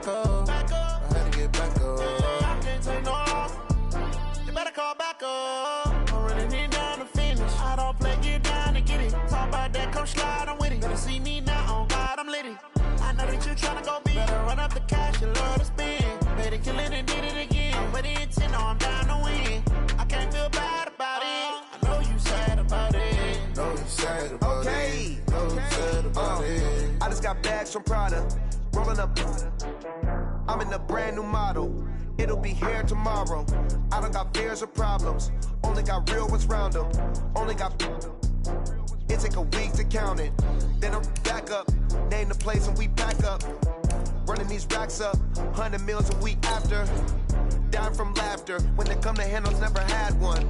back up. I had to get back up. I can't take no off. You better call back up. I'm running it down to finish. I don't play, get down to get it. Talk about that, come slide, I'm with it. Better see me now, on God, I'm litty. I know that you tryna go big. Better run up the cash, you love to spend. Better kill it and did it again. But the intent, no, I'm down to win. I can't feel bad about it. I know you sad about it. Know you sad about it. Know you sad about it. I just got bags from Prada. Rolling up. I'm in a brand new model. It'll be here tomorrow. I don't got fears or problems. Only got real ones round them. Only got. It take a week to count it. Then I'm back up. Name the place and we pack up. Running these racks up. 100 meals a week after. Down from laughter. When they come to handles, never had one.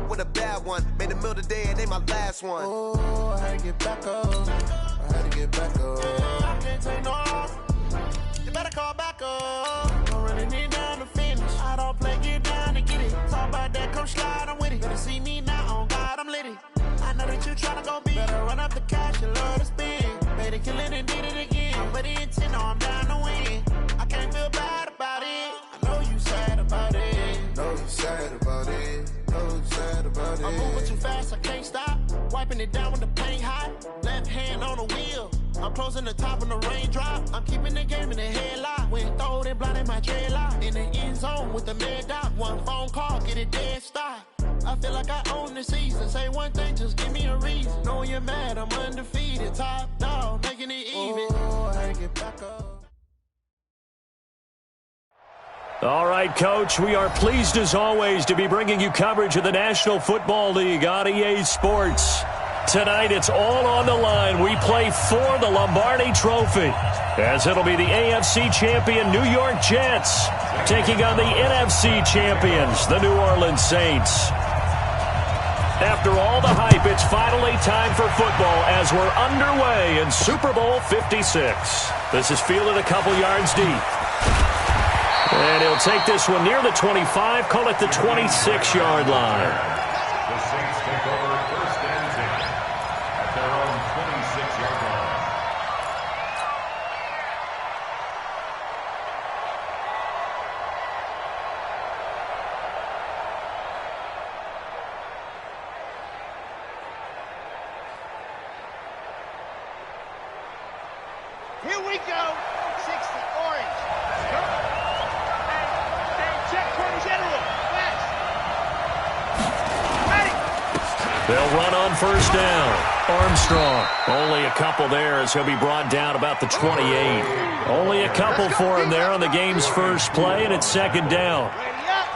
With a bad one. Made a meal today and ain't my last one. Oh, I had to get back up. I had to get back up. I can't take no off. You better call back up. I'm running it down to finish. I don't play, get down to get it. Talk about that, come slide, I'm with it. Better see me now, on God, I'm litty. I know that you tryna go big. Better run up the cash, you love to spend. Better kill it and did it again. But the intent, no, I'm down to win. I can't feel bad about it. I know you sad about it. Know you sad about it. Know you sad about it. I'm moving too fast, I can't stop. Wiping it down with the paint hot. Left hand on the wheel. I'm closing the top when the raindrop. I'm keeping the game in the headlock. When throwed and blinded my dreadlock. In the end zone with the mad dot. One phone call, get it dead stop. I feel like I own the season. Say one thing, just give me a reason. Knowing you're mad, I'm undefeated. Top dog, making it even. Oh, I had to get back up. All right, Coach, we are pleased as always to be bringing you coverage of the National Football League on EA Sports. Tonight, it's all on the line. We play for the Lombardi Trophy, as it'll be the AFC champion New York Jets taking on the NFC champions, the New Orleans Saints. After all the hype, it's finally time for football as we're underway in Super Bowl 56. This is fielded a couple yards deep. And he'll take this one near the 25, call it the 26-yard line. The Saints take over first and 10 at their own 26-yard line. Here we go. 60, orange. Check 20 general. West. Ready. They'll run on first down. Armstrong. Only a couple there as he'll be brought down about the 28. Only a couple for him there on the game's first play, and it's second down.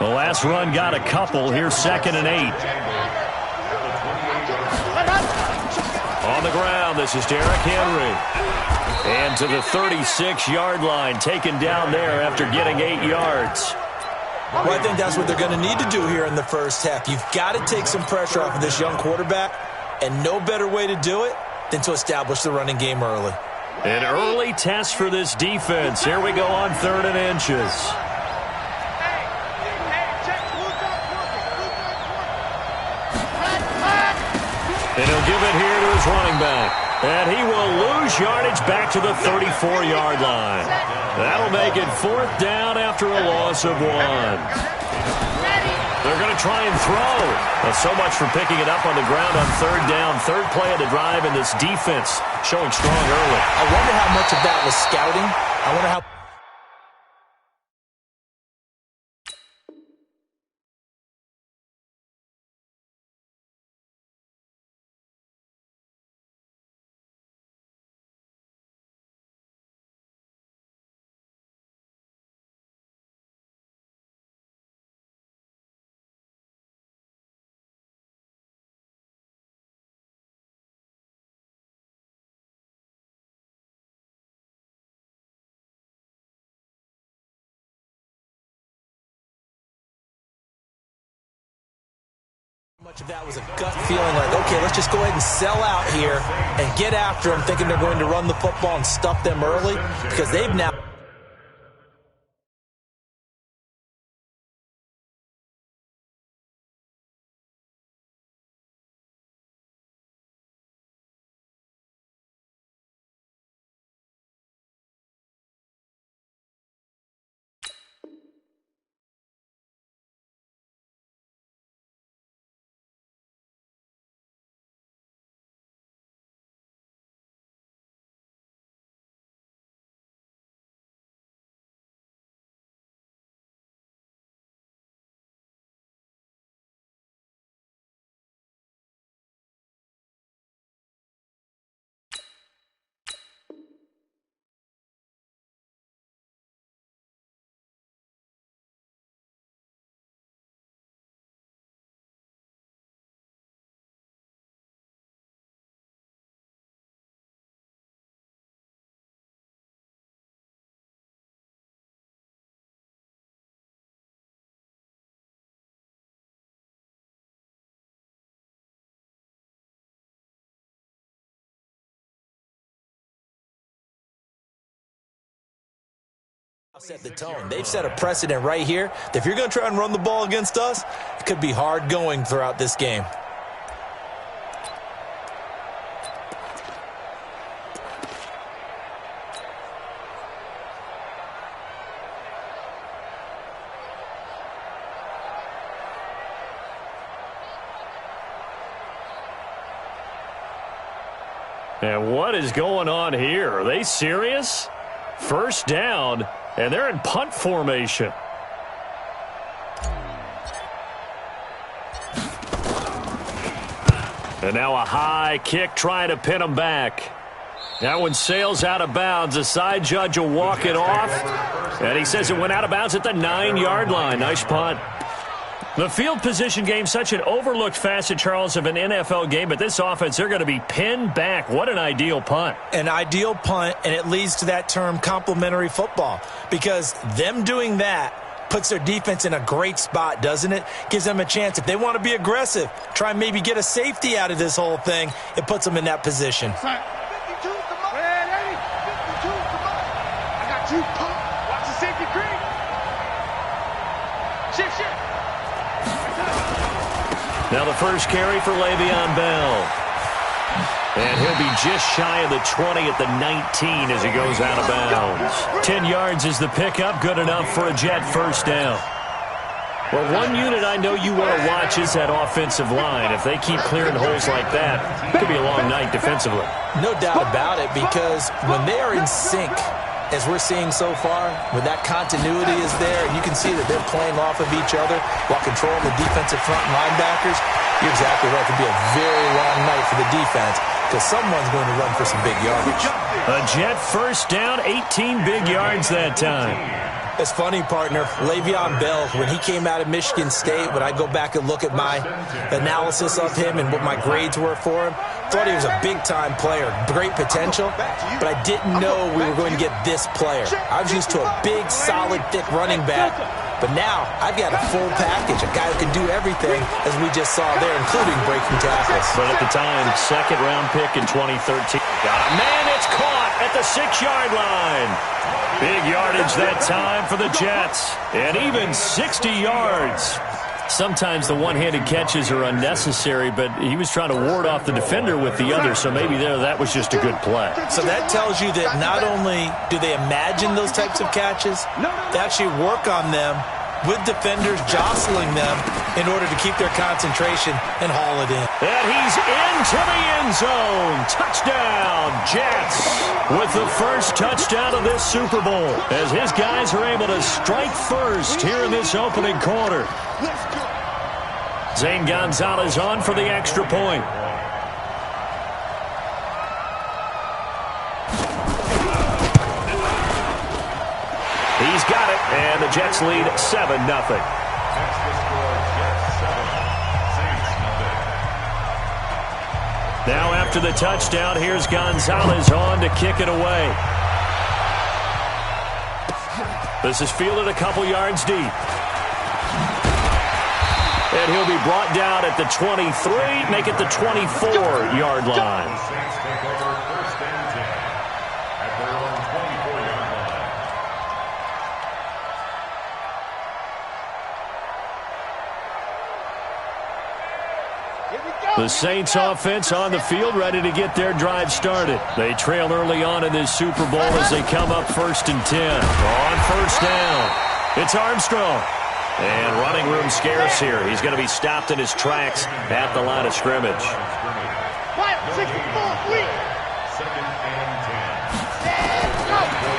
The last run got a couple. Here's 2nd and 8. On the ground, this is Derrick Henry. And to the 36-yard line, taken down there after getting 8 yards. Well, I think that's what they're going to need to do here in the first half. You've got to take some pressure off of this young quarterback, and no better way to do it than to establish the running game early. An early test for this defense. Here we go on 3rd and inches. And he'll give it here to his running back. And he will lose yardage back to the 34-yard line. That'll make it 4th down after a loss of 1. They're going to try and throw. Well, so much for picking it up on the ground on 3rd down. 3rd play of the drive, and this defense showing strong early. I wonder how much of that was scouting. I wonder how much of that was a gut feeling like, okay, let's just go ahead and sell out here and get after them, thinking they're going to run the football and stuff them early, because they've now Set the tone. They've set a precedent right here. If you're going to try and run the ball against us, it could be hard going throughout this game. And what is going on here? Are they serious? First down, and they're in punt formation. And now a high kick trying to pin them back. That one sails out of bounds. The side judge will walk it off. And he says it went out of bounds at the 9-yard line. Nice punt. The field position game, such an overlooked facet, Charles, of an NFL game, but this offense, they're going to be pinned back. What an ideal punt. An ideal punt, and it leads to that term complementary football, because them doing that puts their defense in a great spot, doesn't it? Gives them a chance. If they want to be aggressive, try and maybe get a safety out of this whole thing, it puts them in that position. 52, come on. 52, come on. I got you, pump. Watch the safety creep. Shift. Now the first carry for Le'Veon Bell. And he'll be just shy of the 20 at the 19 as he goes out of bounds. 10 yards is the pickup, good enough for a Jet first down. Well, one unit I know you want to watch is that offensive line. If they keep clearing holes like that, it could be a long night defensively. No doubt about it, because when they are in sync, as we're seeing so far, when that continuity is there, and you can see that they're playing off of each other while controlling the defensive front and linebackers, you're exactly right. It could be a very long night for the defense, because someone's going to run for some big yardage. A Jet first down, 18 big yards that time. It's funny, partner. Le'Veon Bell, when he came out of Michigan State, when I go back and look at my analysis of him and what my grades were for him, thought he was a big-time player, great potential, but I didn't know we were going to get this player. I was used to a big, solid, thick running back, but now I've got a full package, a guy who can do everything, as we just saw there, including breaking tackles. But at the time, second-round pick in 2013. Got a man, it's caught at the 6-yard line. Big yardage that time for the Jets. And even 60 yards. Sometimes the one-handed catches are unnecessary, but he was trying to ward off the defender with the other, so maybe that was just a good play. So that tells you that not only do they imagine those types of catches, they actually work on them with defenders jostling them in order to keep their concentration and haul it in. And he's into the end zone. Touchdown, Jets, with the first touchdown of this Super Bowl, as his guys are able to strike first here in this opening quarter. Zane Gonzalez on for the extra point. He's got it, and the Jets lead 7-0. Now after the touchdown, here's Gonzalez on to kick it away. This is fielded a couple yards deep. And he'll be brought down at the 23, make it the 24-yard line. The Saints offense on the field, ready to get their drive started. They trail early on in this Super Bowl as they come up 1st and 10. On first down, it's Armstrong. And running room scarce here. He's going to be stopped in his tracks at the line of scrimmage.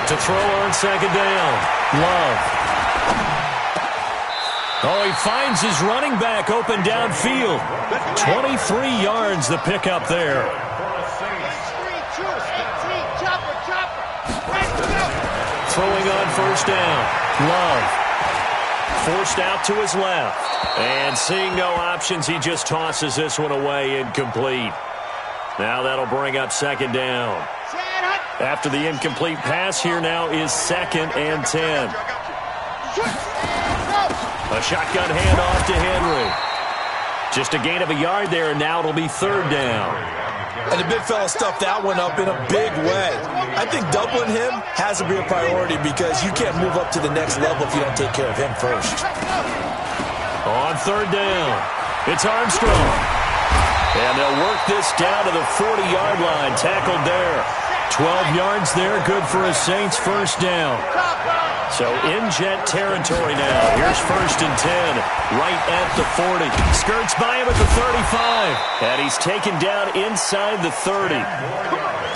To throw on second down, Love. Oh, he finds his running back open downfield. 23 yards the pickup there. Throwing on first down, Love. Forced out to his left. And seeing no options, he just tosses this one away, incomplete. Now that'll bring up second down. After the incomplete pass, here now is 2nd and 10. A shotgun handoff to Henry. Just a gain of a yard there, and now it'll be 3rd down. And the big fella stuffed that one up in a big way. I think doubling him has to be a priority because you can't move up to the next level if you don't take care of him first. On third down, it's Armstrong. And they'll work this down to the 40-yard line. Tackled there. 12 yards there, good for a Saints first down. So in Jet territory now. Here's 1st and 10, right at the 40. Skirts by him at the 35. And he's taken down inside the 30.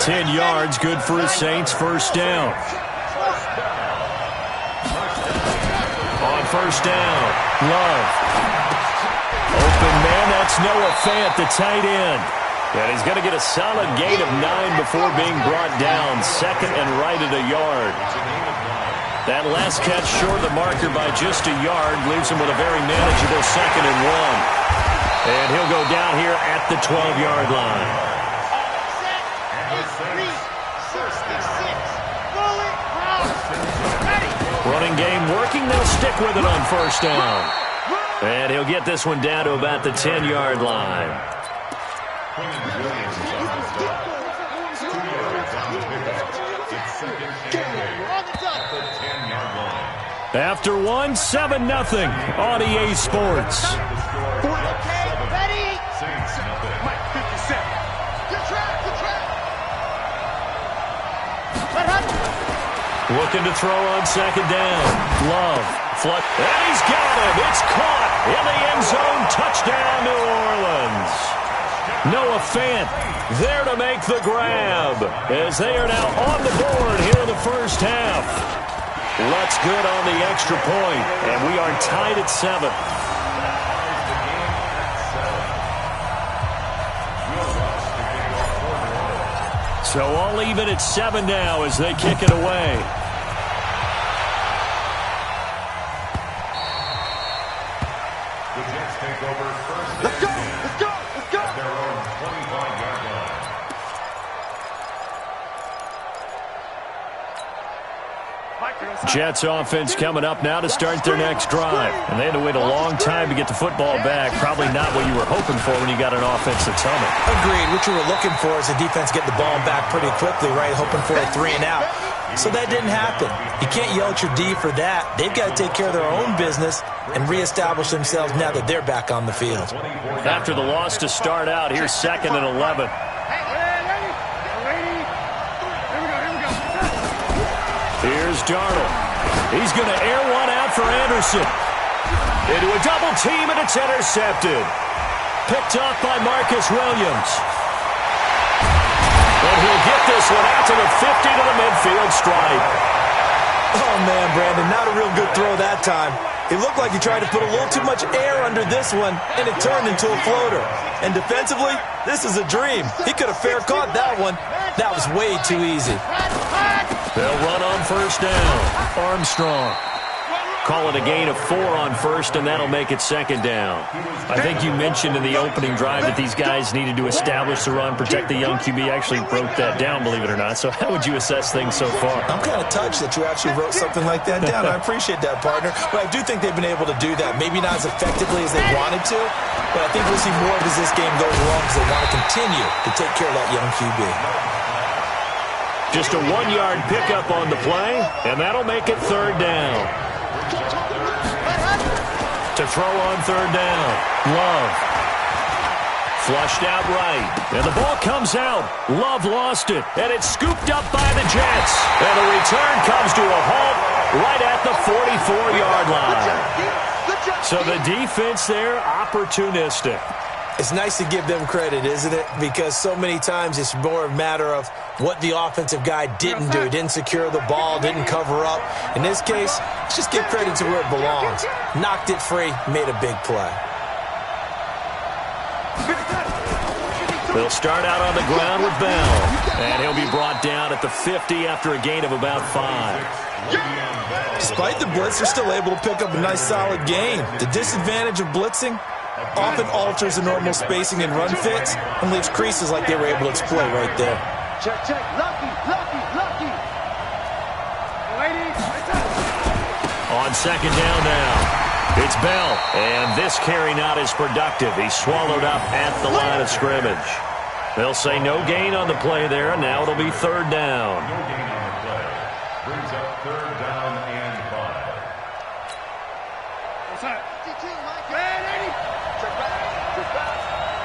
10 yards, good for a Saints first down. On first down, Love. Open man, that's Noah Fant, the tight end. And he's going to get a solid gain of 9 before being brought down. 2nd and right at a yard. That last catch short of the marker by just a yard leaves him with a very manageable 2nd and 1. And he'll go down here at the 12-yard line. Running game working. They'll stick with it on first down. And he'll get this one down to about the 10-yard line. After 1, 7-0 on EA Sports. Looking to throw on 2nd down. Love. Flush. And he's got him. It's caught in the end zone. Touchdown, New Orleans. Noah Fant there to make the grab as they are now on the board here in the first half. Lutz good on the extra point, and we are tied at 7. So all even at 7 now as they kick it away. Let's go! Let's go! Let's go! Their own 25-yard line. Jets offense coming up now to start their next drive. And they had to wait a long time to get the football back. Probably not what you were hoping for when you got an offense that's humming. Agreed. What you were looking for is the defense getting the ball back pretty quickly, right? Hoping for a 3 and out. So that didn't happen. You can't yell at your D for that. They've got to take care of their own business and reestablish themselves now that they're back on the field. After the loss to start out, here's 2nd and 11. Here's Darnold. He's going to air one out for Anderson. Into a double team, and it's intercepted. Picked off by Marcus Williams. And he'll get this one out to the 50 to the midfield stripe. Oh, man, Brandon, not a real good throw that time. It looked like he tried to put a little too much air under this one, and it turned into a floater. And defensively, this is a dream. He could have fair caught that one. That was way too easy. They'll run on first down. Armstrong. Call it a gain of 4 on first, and that'll make it 2nd down. I think you mentioned in the opening drive that these guys needed to establish the run, protect the young QB. Actually broke that down, believe it or not. So how would you assess things so far? I'm kind of touched that you actually wrote something like that down. I appreciate that, partner. But I do think they've been able to do that. Maybe not as effectively as they wanted to, but I think we'll see more of as this game goes along because they want to continue to take care of that young QB. Just a 1-yard pickup on the play, and that'll make it 3rd down. To throw on 3rd down, Love. Flushed out right, and the ball comes out. Love lost it, and it's scooped up by the Jets. And the return comes to a halt right at the 44-yard line. So the defense there, opportunistic. It's nice to give them credit, isn't it? Because so many times it's more a matter of what the offensive guy didn't do. Didn't secure the ball, didn't cover up. In this case, let's just give credit to where it belongs. Knocked it free, made a big play. They'll start out on the ground with Bell. And he'll be brought down at the 50 after a gain of about 5. Despite the blitz, they're still able to pick up a nice solid gain. The disadvantage of blitzing often alters the normal spacing and run fits and leaves creases like they were able to exploit right there. Check, check. Lucky, lucky, lucky. On 2nd down now, it's Bell. And this carry not as productive. He's swallowed up at the line of scrimmage. They'll say no gain on the play there, and now it'll be third down. No gain on the play. Brings up third down and 5. What's that? Man, Eddie!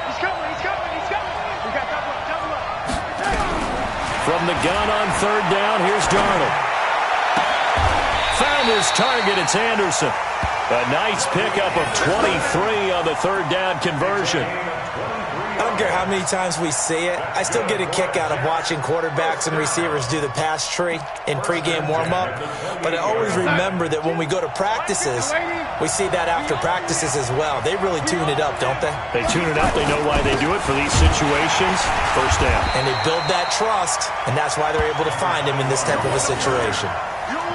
He's coming. We got double up. From the gun on third down, here's Darnold. Found his target, it's Anderson. A nice pickup of 23 on the third down conversion. I don't care how many times we see it. I still get a kick out of watching quarterbacks and receivers do the pass tree in pregame warm-up. But I always remember that when we go to practices, we see that after practices as well. They really tune it up, don't they? They tune it up. They know why they do it for these situations. First down. And they build that trust, and that's why they're able to find him in this type of a situation.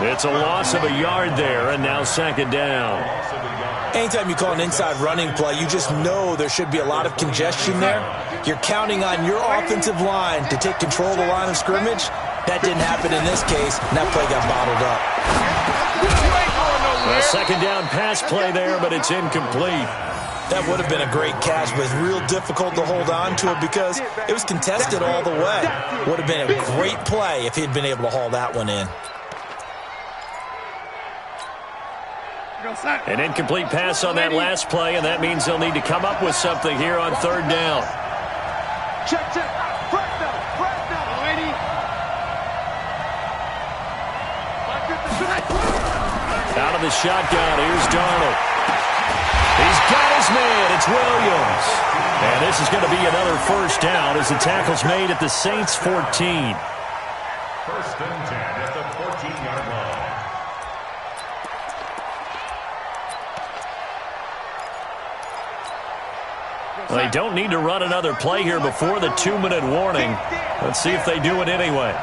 It's a loss of a yard there, and now second down. Anytime you call an inside running play, you just know there should be a lot of congestion there. You're counting on your offensive line to take control of the line of scrimmage. That didn't happen in this case, and that play got bottled up. A second down pass play there, but it's incomplete. That would have been a great catch, but it's real difficult to hold on to it because it was contested all the way. Would have been a great play if he'd been able to haul that one in. An incomplete pass on that last play, and that means they'll need to come up with something here on third down. Check. Out of the shotgun, here's Darnold. He's got his man, it's Williams. And this is going to be another first down as the tackle's made at the Saints' 14. First and 10 at the 14-yard line. Well, they don't need to run another play here before the 2-minute warning. Let's see if they do it anyway.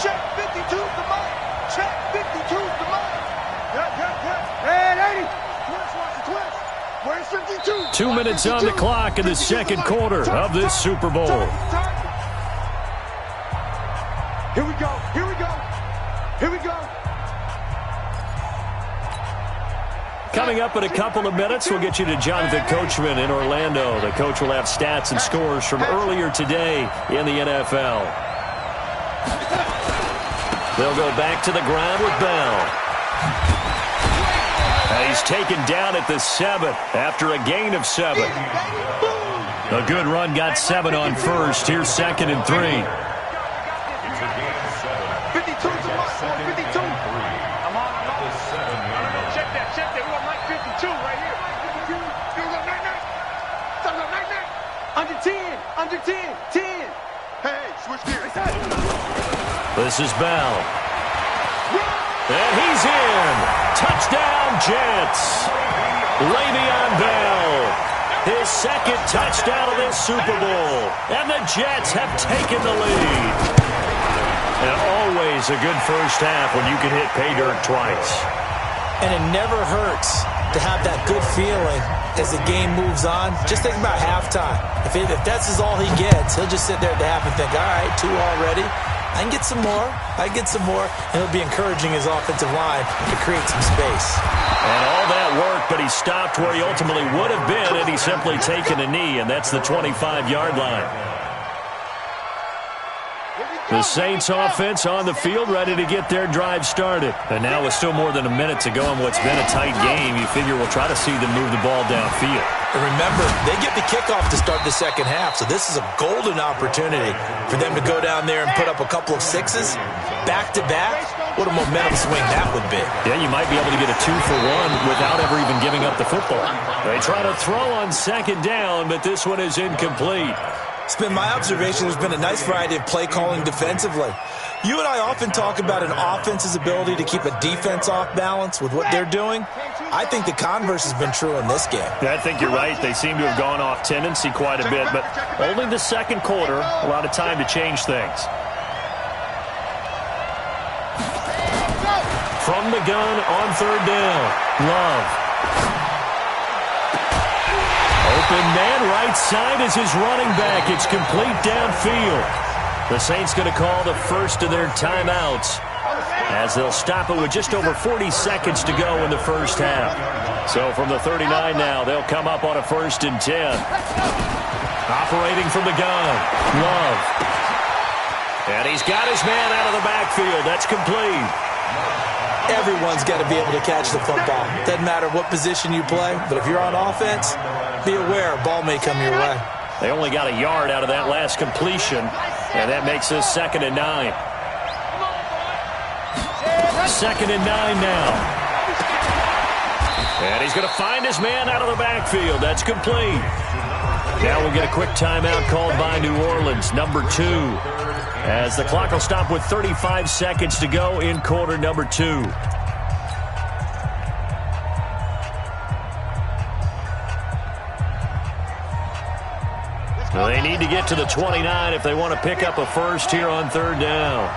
Check 52's the mark. Check 52's the mark. Hey, 80. Twist. Where's 52? 2 minutes on the clock in the second quarter of this Super Bowl. Here we go. Coming up in a couple of minutes, we'll get you to Jonathan Coachman in Orlando. The coach will have stats and scores from earlier today in the NFL. They'll go back to the ground with Bell. He's taken down at the 7 after a gain of 7. A good run got 7 on first. Here's second and 3. 52's the mark. 52. I'm on. Check that. We got Mike 52 right here. Under 10. Hey, switch gears. This is Bell. And he's in. Touchdown, Jets. Le'Veon Bell. His second touchdown of this Super Bowl. And the Jets have taken the lead. And always a good first half when you can hit pay dirt twice. And it never hurts to have that good feeling as the game moves on. Just think about halftime. If that's all he gets, he'll just sit there at the half and think, all right, 2 already. I can get some more. And he'll be encouraging his offensive line to create some space. And all that work, but he stopped where he ultimately would have been had he simply taken a knee, and that's the 25-yard line. The Saints offense on the field, ready to get their drive started. And now with still more than a minute to go in what's been a tight game, you figure we'll try to see them move the ball downfield. And remember, they get the kickoff to start the second half, so this is a golden opportunity for them to go down there and put up a couple of 6s back-to-back. What a momentum swing that would be. Yeah, you might be able to get a 2-for-1 without ever even giving up the football. They try to throw on second down, but this one is incomplete. It's been my observation there's been a nice variety of play calling defensively. You and I often talk about an offense's ability to keep a defense off balance with what they're doing. I think the converse has been true in this game. Yeah, I think you're right. They seem to have gone off tendency quite a bit, but only the second quarter, a lot of time to change things. From the gun on third down, Love. Open man right side is his running back. It's complete downfield. The Saints going to call the first of their timeouts. as they'll stop it with just over 40 seconds to go in the first half. So from the 39 now, they'll come up on a 1st and 10. Operating from the gun, Love. And he's got his man out of the backfield. That's complete. Everyone's got to be able to catch the football. Doesn't matter what position you play, but if you're on offense, be aware a ball may come your way. They only got a yard out of that last completion, and that makes this 2nd and 9. 2nd and 9 now. And he's going to find his man out of the backfield. That's complete. Now we'll get a quick timeout called by New Orleans, number 2, as the clock will stop with 35 seconds to go in quarter number 2. Well, they need to get to the 29 if they want to pick up a first here on 3rd down.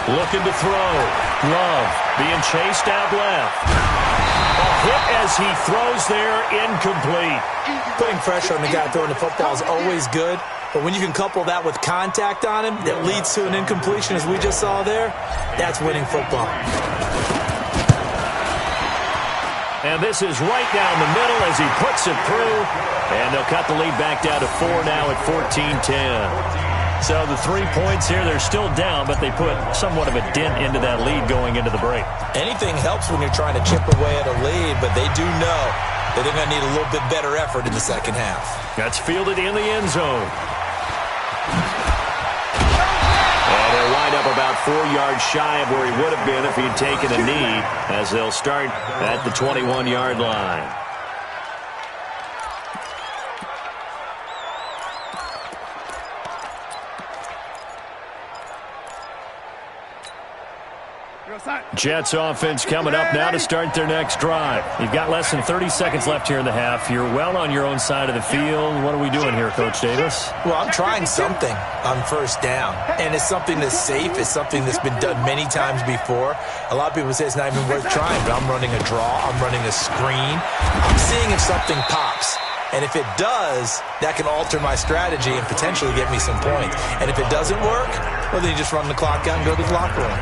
Looking to throw. Love being chased out left. A hit as he throws there, incomplete. Putting pressure on the guy throwing the football is always good, but when you can couple that with contact on him that leads to an incompletion, as we just saw there, that's winning football. And this is right down the middle as he puts it through, and they'll cut the lead back down to 4 now at 14-10. So the 3 points here, they're still down, but they put somewhat of a dent into that lead going into the break. Anything helps when you're trying to chip away at a lead, but they do know that they're going to need a little bit better effort in the second half. That's fielded in the end zone. And they'll wind up about 4 yards shy of where he would have been if he'd taken a knee, as they'll start at the 21-yard line. Jets offense coming up now to start their next drive. You've got less than 30 seconds left here in the half. You're well on your own side of the field. What are we doing here, Coach Davis? Well, I'm trying something on 1st down, and it's something that's safe. It's something that's been done many times before. A lot of people say it's not even worth trying, but I'm running a draw. I'm running a screen. I'm seeing if something pops. And if it does, that can alter my strategy and potentially get me some points. And if it doesn't work, well, then you just run the clock out and go to the locker room.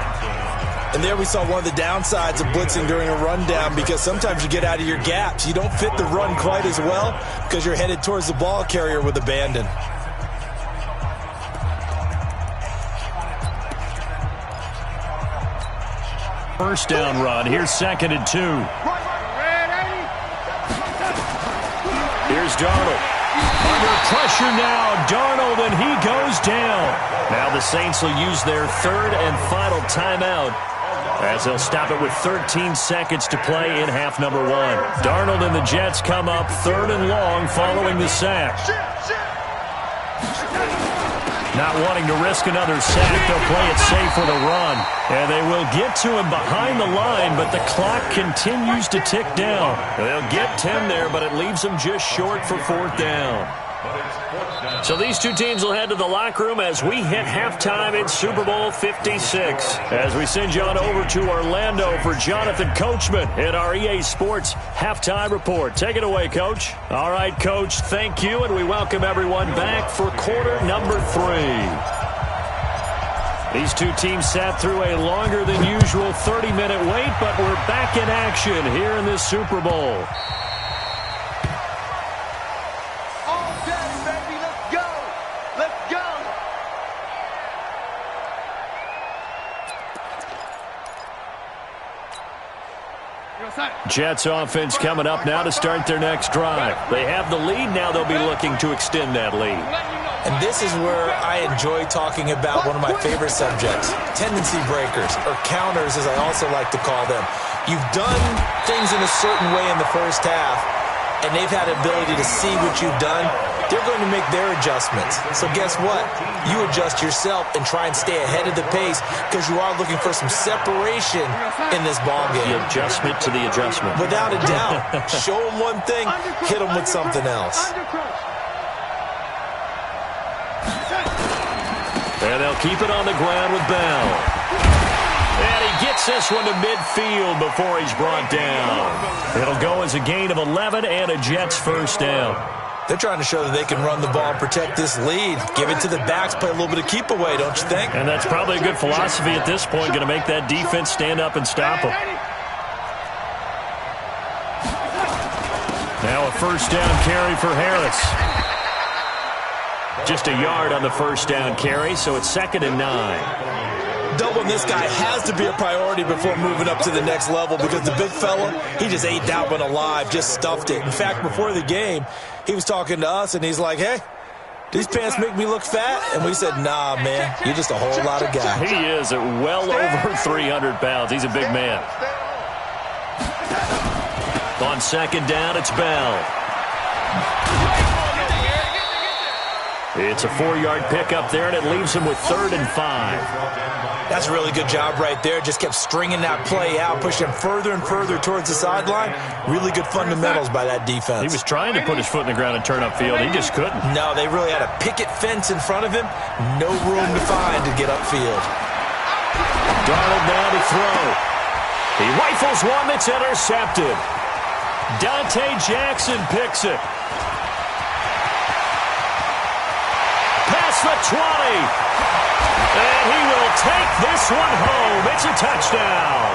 And there we saw one of the downsides of blitzing during a rundown, because sometimes you get out of your gaps. You don't fit the run quite as well because you're headed towards the ball carrier with abandon. First down run. Here's 2nd and 2. Here's Darnold. Under pressure now, Darnold, and he goes down. Now the Saints will use their 3rd and final timeout, as they'll stop it with 13 seconds to play in half number 1. Darnold and the Jets come up 3rd and long following the sack. Not wanting to risk another sack, they'll play it safe with a run. And they will get to him behind the line, but the clock continues to tick down. They'll get 10 there, but it leaves them just short for 4th down. So these two teams will head to the locker room as we hit halftime in Super Bowl 56. As we send you on over to Orlando for Jonathan Coachman at our EA Sports Halftime Report. Take it away, Coach. All right, Coach, thank you, and we welcome everyone back for quarter number 3. These two teams sat through a longer than usual 30-minute wait, but we're back in action here in this Super Bowl. Jets offense coming up now to start their next drive. They have the lead. Now they'll be looking to extend that lead. And this is where I enjoy talking about one of my favorite subjects, tendency breakers, or counters as I also like to call them. You've done things in a certain way in the first half, and they've had the ability to see what you've done. They're going to make their adjustments. So guess what? You adjust yourself and try and stay ahead of the pace, because you are looking for some separation in this ball game. The adjustment to the adjustment. Without a doubt. Show them one thing, hit them with something else. And they'll keep it on the ground with Bell. And he gets this one to midfield before he's brought down. It'll go as a gain of 11 and a Jets first down. They're trying to show that they can run the ball and protect this lead. Give it to the backs, play a little bit of keep away, don't you think? And that's probably a good philosophy at this point, going to make that defense stand up and stop them. Now a first down carry for Harris. Just a yard on the first down carry, so it's 2nd and 9. Doubling this guy has to be a priority before moving up to the next level because the big fella, he just ate that one alive, just stuffed it. In fact, before the game, he was talking to us, and he's like, hey, these pants make me look fat? And we said, nah, man, you're just a whole lot of guy. He is at well over 300 pounds. He's a big man. On 2nd down, it's Bell. It's a 4-yard pickup there, and it leaves him with 3rd and 5. That's a really good job right there. Just kept stringing that play out, pushing him further and further towards the sideline. Really good fundamentals by that defense. He was trying to put his foot in the ground and turn upfield. He just couldn't. No, they really had a picket fence in front of him. No room to find to get upfield. Darnold now to throw. He rifles one that's intercepted. Dante Jackson picks it. Past the 20. And he will take this one home. It's a touchdown.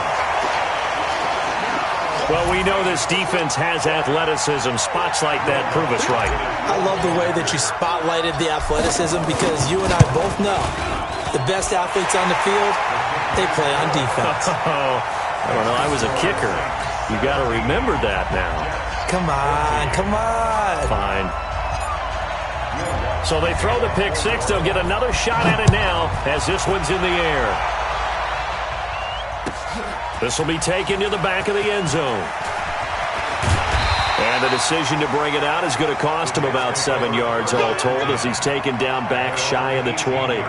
Well, we know this defense has athleticism. Spots like that prove us right. I love the way that you spotlighted the athleticism because you and I both know the best athletes on the field, they play on defense. I don't know. I was a kicker. You got to remember that now. Come on, come on. Fine. So they throw the pick six. They'll get another shot at it now as this one's in the air. This will be taken to the back of the end zone. And the decision to bring it out is going to cost him about 7 yards all told as he's taken down back shy of the 20.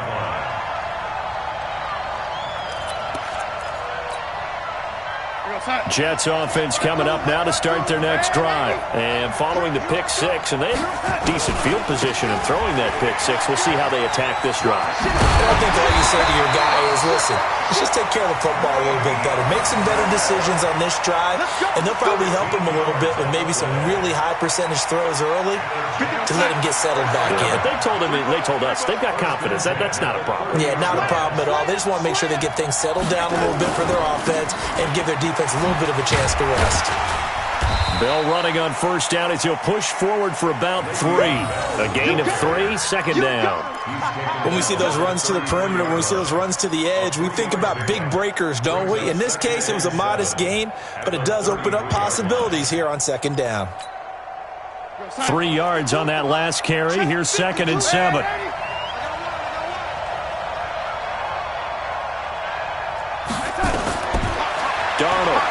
Jets offense coming up now to start their next drive. And following the pick six, and they have decent field position in throwing that pick six. We'll see how they attack this drive. I think all you say to your guy is, listen, let's just take care of the football a little bit better. Make some better decisions on this drive, and they'll probably help him a little bit with maybe some really high percentage throws early to let him get settled back in. But they told us, they've got confidence. That's not a problem. Yeah, not a problem at all. They just want to make sure they get things settled down a little bit for their offense and give their defense a little bit of a chance to rest. Bell running on first down as he'll push forward for about 3. A gain of 3, second down. When we see those runs to the perimeter, when we see those runs to the edge, we think about big breakers, don't we? In this case, it was a modest gain, but it does open up possibilities here on second down. 3 yards on that last carry. Here's 2nd and 7. Darnold.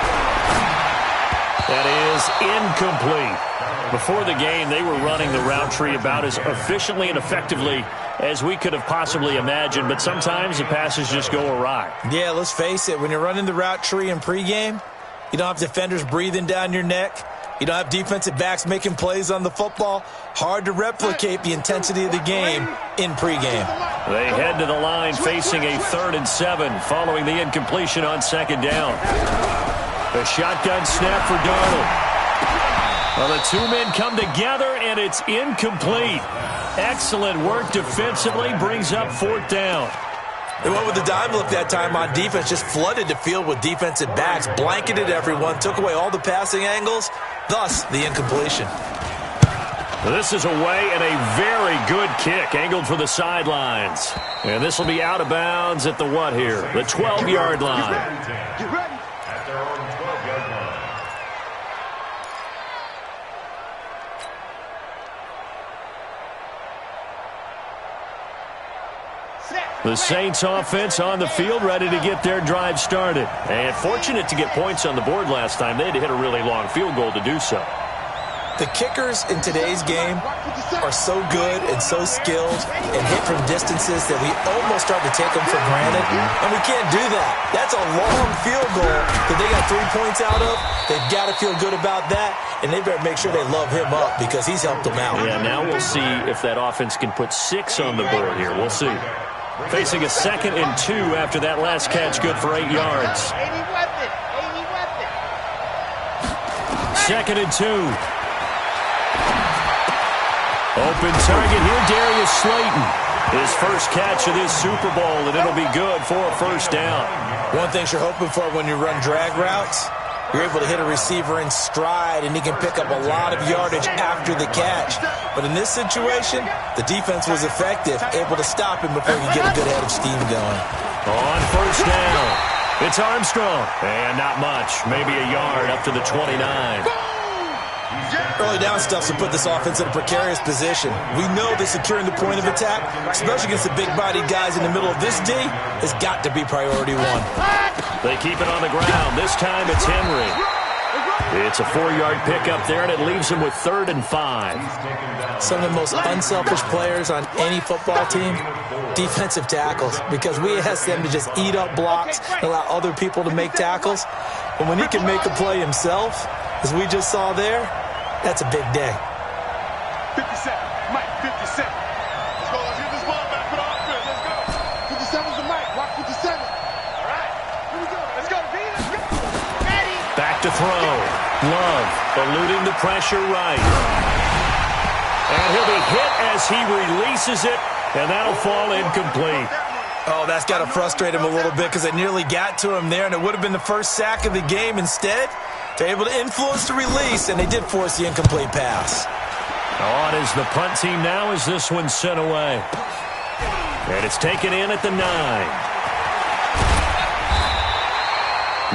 That is incomplete. Before the game, they were running the route tree about as efficiently and effectively as we could have possibly imagined, but sometimes the passes just go awry. Yeah, let's face it. When you're running the route tree in pregame, you don't have defenders breathing down your neck. You don't have defensive backs making plays on the football. Hard to replicate the intensity of the game in pregame. They head to the line facing a 3rd and 7 following the incompletion on second down. A shotgun snap for Darnold. Well, the two men come together, and it's incomplete. Excellent work defensively, brings up 4th down. They went with the dime look that time on defense, just flooded the field with defensive backs, blanketed everyone, took away all the passing angles, thus the incompletion. This is away and a very good kick, angled for the sidelines. And this will be out of bounds at the what here? The 12-yard line. Get ready. At their own 12-yard line. The Saints offense on the field, ready to get their drive started. And fortunate to get points on the board last time. They had to hit a really long field goal to do so. The kickers in today's game are so good and so skilled and hit from distances that we almost start to take them for granted, and we can't do that. That's a long field goal that they got 3 points out of. They've got to feel good about that, and they better make sure they love him up because he's helped them out. Yeah, now we'll see if that offense can put 6 on the board here. We'll see. facing a 2nd and 2 after that last catch, good for 8 yards. 2nd and 2. Open target here, Darius Slayton. His first catch of this Super Bowl, and it'll be good for a first down. One thing you're hoping for when you run drag routes, you're able to hit a receiver in stride, and he can pick up a lot of yardage after the catch. But in this situation, the defense was effective, able to stop him before he get a good head of steam going. On first down, it's Armstrong. And not much, maybe a yard up to the 29. Early down stuff to put this offense in a precarious position. We know that securing the point of attack, especially against the big-bodied guys in the middle of this D, has got to be priority one. They keep it on the ground. This time it's Henry. It's a 4-yard pickup there, and it leaves him with 3rd and 5. Some of the most unselfish players on any football team, defensive tackles, because we ask them to just eat up blocks and allow other people to make tackles. But when he can make a play himself, as we just saw there, that's a big day. 57, Mike, 57. Let's go, let's get this ball back for the offense. Let's go. 57's the Mike, rock 57. All right, here we go. Let's go, V, let's go. Ready. Back to throw. Love eluding the pressure right. And he'll be hit as he releases it, and that'll fall incomplete. Oh, that's got to frustrate him a little bit because they nearly got to him there, and it would have been the first sack of the game. Instead, they're able to influence the release, and they did force the incomplete pass. On is the punt team now as this one's sent away. And it's taken in at the 9.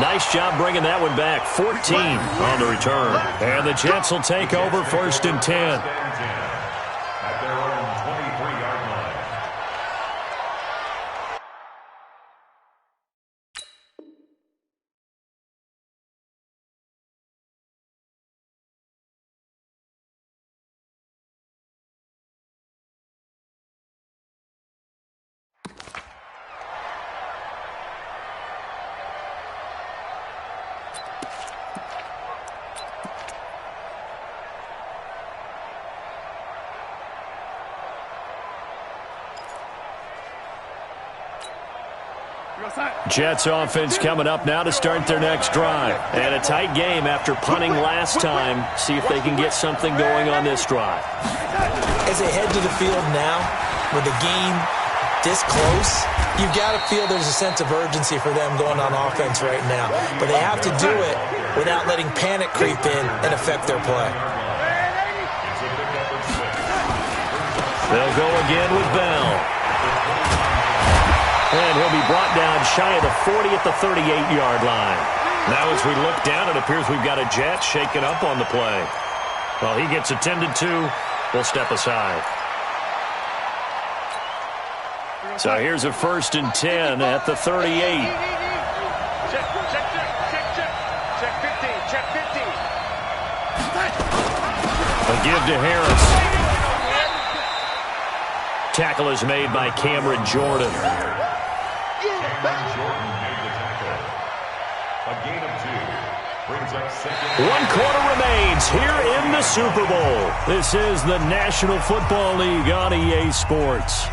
Nice job bringing that one back. 14 on the return. And the Jets will take over 1st and 10. At their own 23-yard line. Jets offense coming up now to start their next drive. And a tight game after punting last time. See if they can get something going on this drive. As they head to the field now, with the game this close, you've got to feel there's a sense of urgency for them going on offense right now. But they have to do it without letting panic creep in and affect their play. They'll go again with Bell. And he'll be brought down shy of the 40 at the 38-yard line. Now as we look down, it appears we've got a Jet shaken up on the play. While he gets attended to, we'll step aside. So here's a 1st and 10 at the 38. Check 15, check 15. A give to Harris. Tackle is made by Cameron Jordan. Jordan made the tackle. A gain of 2 brings up 2nd. 1 quarter remains here in the Super Bowl. This is the National Football League on EA Sports.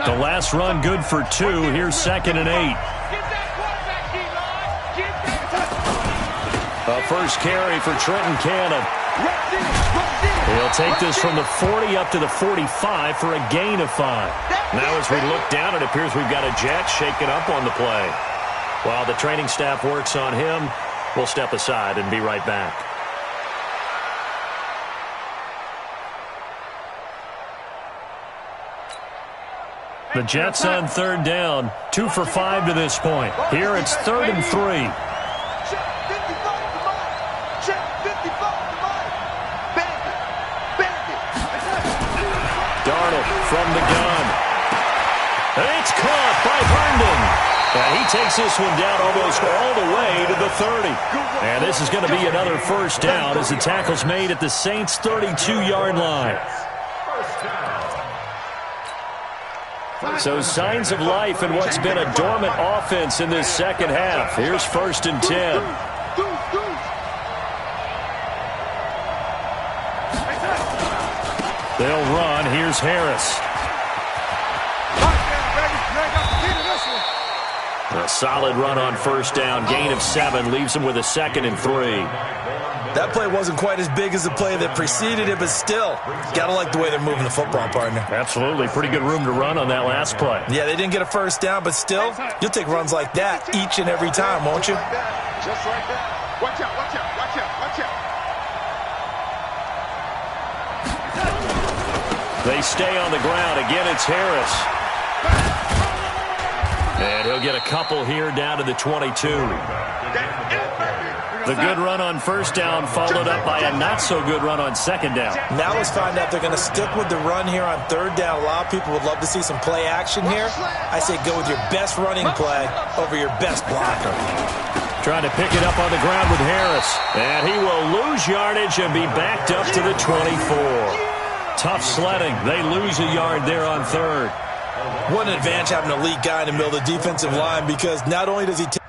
The last run good for 2. Here's 2nd and 8. A first carry for Trenton Cannon. He'll take this from the 40 up to the 45 for a gain of 5. Now as we look down, it appears we've got a Jet shaken up on the play. While the training staff works on him, we'll step aside and be right back. The Jets on 3rd down, 2 for 5 to this point. Here it's 3rd and 3. From the gun. And it's caught by Herndon. And he takes this one down almost all the way to the 30. And this is going to be another first down as the tackle's made at the Saints' 32-yard line. So signs of life in what's been a dormant offense in this second half. Here's 1st and 10. They'll run. Here's Harris. A solid run on first down. Gain of 7 leaves him with a 2nd and 3. That play wasn't quite as big as the play that preceded it, but still, got to like the way they're moving the football, partner. Absolutely. Pretty good room to run on that last play. Yeah, they didn't get a first down, but still, you'll take runs like that each and every time, won't you? Just like that. Watch out, watch out, watch out, watch out. They stay on the ground. Again, it's Harris. And he'll get a couple here down to the 22. The good run on first down followed up by a not-so-good run on second down. Now let's find out if they're going to stick with the run here on third down. A lot of people would love to see some play action here. I say go with your best running play over your best blocker. Trying to pick it up on the ground with Harris. And he will lose yardage and be backed up to the 24. Tough sledding. They lose a yard there on third. What an advantage having an elite guy in the middle of the defensive line, because not only does he take